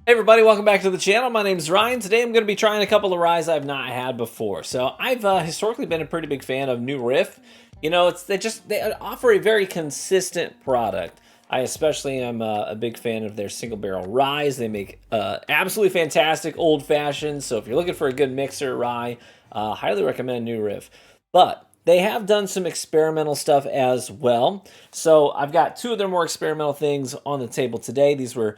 Hey everybody, welcome back to the channel. My name is Ryan. Today I'm going to be trying a couple of ryes I've not had before. So I've historically been a pretty big fan of New Riff. You know, they offer a very consistent product. I especially am a big fan of their single barrel ryes. They make absolutely fantastic old fashions. So if you're looking for a good mixer rye, highly recommend New Riff. But they have done some experimental stuff as well. So I've got two of their more experimental things on the table today. These were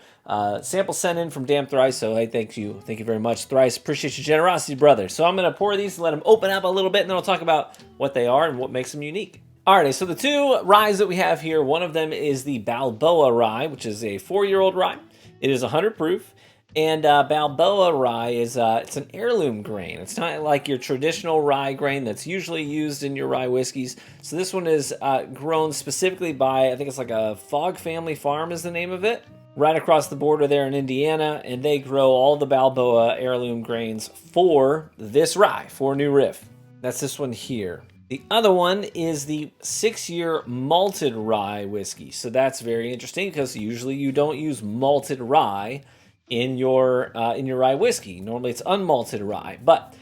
samples sent in from Damn Thrice. So hey, thank you very much, Thrice. Appreciate your generosity, brother. So I'm gonna pour these and let them open up a little bit, and then I'll talk about what they are and what makes them unique. Alrighty, so the two ryes that we have here, one of them is the Balboa Rye, which is a 4-year-old rye. It is 100 proof. And Balboa Rye is it's an heirloom grain. It's not like your traditional rye grain that's usually used in your rye whiskeys. So this one is grown specifically by, I think it's like a Fogg Family Farm is the name of it, right across the border there in Indiana. And they grow all the Balboa heirloom grains for this rye, for New Riff. That's this one here. The other one is the 6-year Malted Rye whiskey. So that's very interesting because usually you don't use malted rye in your rye whiskey. Normally it's unmalted rye, but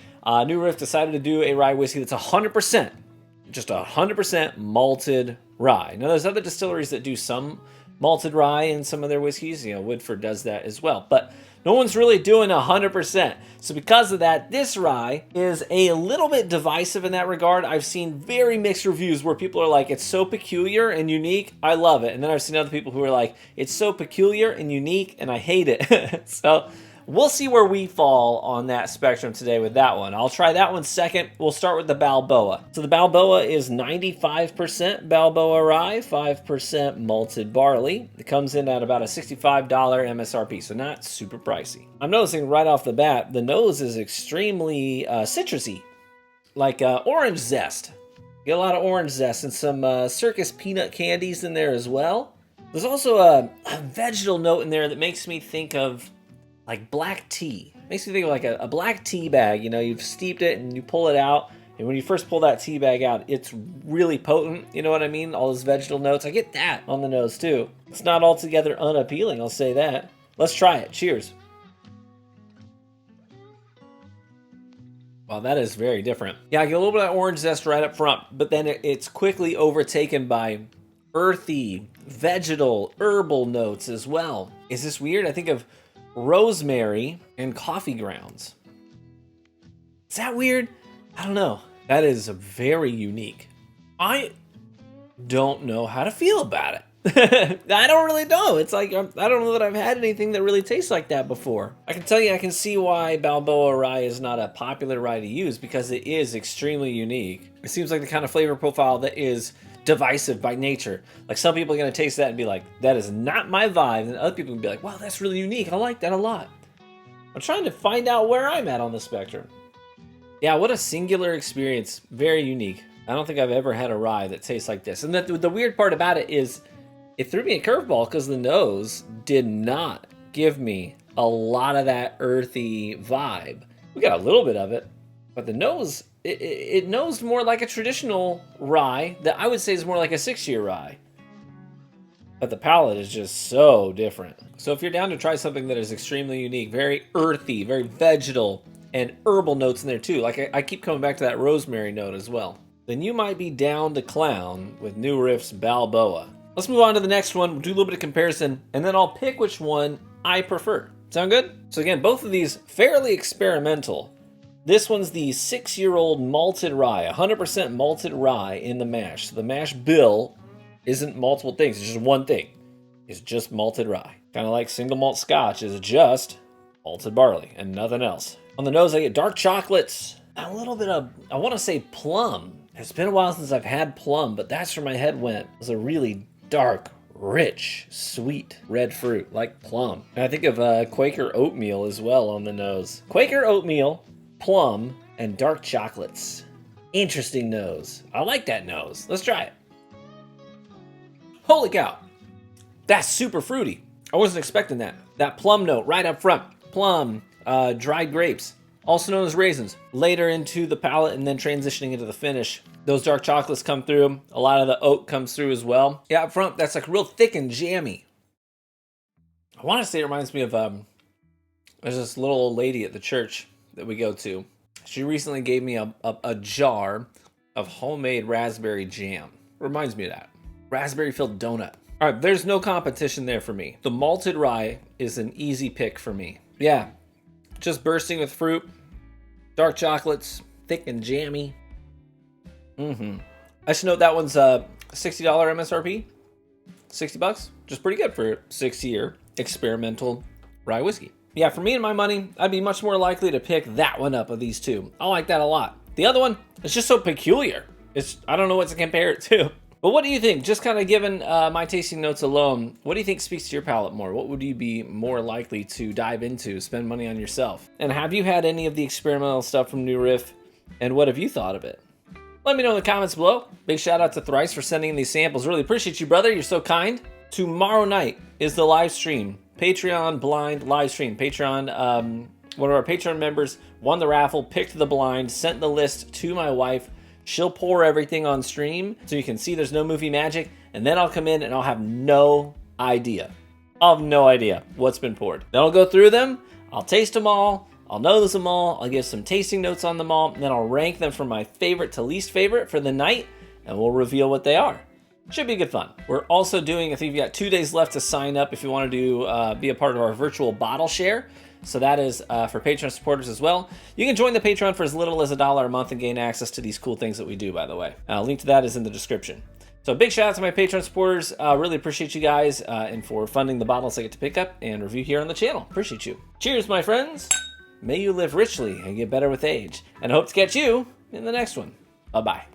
New Riff decided to do a rye whiskey that's 100%, just 100% malted rye. Now there's other distilleries that do some malted rye in some of their whiskeys. You know, Woodford does that as well, but no one's really doing 100%. So because of that, this rye is a little bit divisive in that regard. I've seen very mixed reviews where people are like, it's so peculiar and unique, I love it. And then I've seen other people who are like, it's so peculiar and unique and I hate it. So we'll see where we fall on that spectrum today with that one. I'll try that one second. We'll start with the Balboa. So the Balboa is 95% Balboa Rye, 5% malted barley. It comes in at about a $65 MSRP, so not super pricey. I'm noticing right off the bat, the nose is extremely citrusy, like orange zest. You get a lot of orange zest and some circus peanut candies in there as well. There's also a vegetal note in there that makes me think of like black tea. Makes me think of like a black tea bag. You know, you've steeped it and you pull it out, and when you first pull that tea bag out, it's really potent. You know what I mean? All those vegetal notes. I get that on the nose too. It's not altogether unappealing, I'll say that. Let's try it. Cheers. Wow, that is very different. Yeah, I get a little bit of orange zest right up front, but then it's quickly overtaken by earthy, vegetal, herbal notes as well. Is this weird? I think of rosemary and coffee grounds. Is that weird? I don't know. That is very unique. I don't know how to feel about it. I don't really know. It's like, I don't know that I've had anything that really tastes like that before. I can tell you, I can see why Balboa Rye is not a popular rye to use because it is extremely unique. It seems like the kind of flavor profile that is divisive by nature. Like some people are going to taste that and be like, that is not my vibe. And other people can be like, wow, that's really unique. I like that a lot. I'm trying to find out where I'm at on the spectrum. Yeah, what a singular experience. Very unique. I don't think I've ever had a rye that tastes like this. And the weird part about it is it threw me a curveball because the nose did not give me a lot of that earthy vibe. We got a little bit of it, but the nose, it nosed more like a traditional rye that I would say is more like a 6-year rye. But the palate is just so different. So if you're down to try something that is extremely unique, very earthy, very vegetal, and herbal notes in there too, like I keep coming back to that rosemary note as well, then you might be down to clown with New Riff's Balboa. Let's move on to the next one, we'll do a little bit of comparison, and then I'll pick which one I prefer. Sound good? So again, both of these fairly experimental. This one's the 6-year-old malted rye, 100% malted rye in the mash. So the mash bill isn't multiple things, it's just one thing. It's just malted rye. Kind of like single malt scotch is just malted barley and nothing else. On the nose, I get dark chocolates, a little bit of, I want to say plum. It's been a while since I've had plum, but that's where my head went. It was a really dark, rich, sweet red fruit like plum. And I think of Quaker oatmeal as well on the nose. Quaker oatmeal, plum, and dark chocolates. Interesting nose. I like that nose. Let's try it. Holy cow. That's super fruity. I wasn't expecting that. That plum note right up front. Plum, dried grapes, also known as raisins. Later into the palate and then transitioning into the finish. Those dark chocolates come through. A lot of the oat comes through as well. Yeah, up front, that's like real thick and jammy. I want to say it reminds me of There's this little old lady at the church that we go to. She recently gave me a jar of homemade raspberry jam. Reminds me of that. Raspberry filled donut. All right, there's no competition there for me. The malted rye is an easy pick for me. Yeah, just bursting with fruit, dark chocolates, thick and jammy. I should note that one's $60 MSRP. 60 bucks, just pretty good for a 6-year experimental rye whiskey. Yeah, for me and my money, I'd be much more likely to pick that one up of these two. I like that a lot. The other one, it's just so peculiar. I don't know what to compare it to. But what do you think? Just kind of given my tasting notes alone, what do you think speaks to your palate more? What would you be more likely to dive into, spend money on yourself? And have you had any of the experimental stuff from New Riff? And what have you thought of it? Let me know in the comments below. Big shout out to Thrice for sending in these samples. Really appreciate you, brother. You're so kind. Tomorrow night is the live stream. Patreon blind live stream. Patreon, one of our Patreon members won the raffle, picked the blind, sent the list to my wife. She'll pour everything on stream so you can see there's no movie magic. And then I'll come in and I'll have no idea. I'll have no idea what's been poured. Then I'll go through them. I'll taste them all. I'll notice them all. I'll give some tasting notes on them all. And then I'll rank them from my favorite to least favorite for the night. And we'll reveal what they are. Should be good fun. We're also doing, I think you've got 2 days left to sign up if you want to do be a part of our virtual bottle share. So that is for Patreon supporters as well. You can join the Patreon for as little as $1 a month and gain access to these cool things that we do, by the way. Link to that is in the description. So big shout out to my Patreon supporters. Really appreciate you guys and for funding the bottles I get to pick up and review here on the channel. Appreciate you. Cheers, my friends. May you live richly and get better with age. And I hope to catch you in the next one. Bye-bye.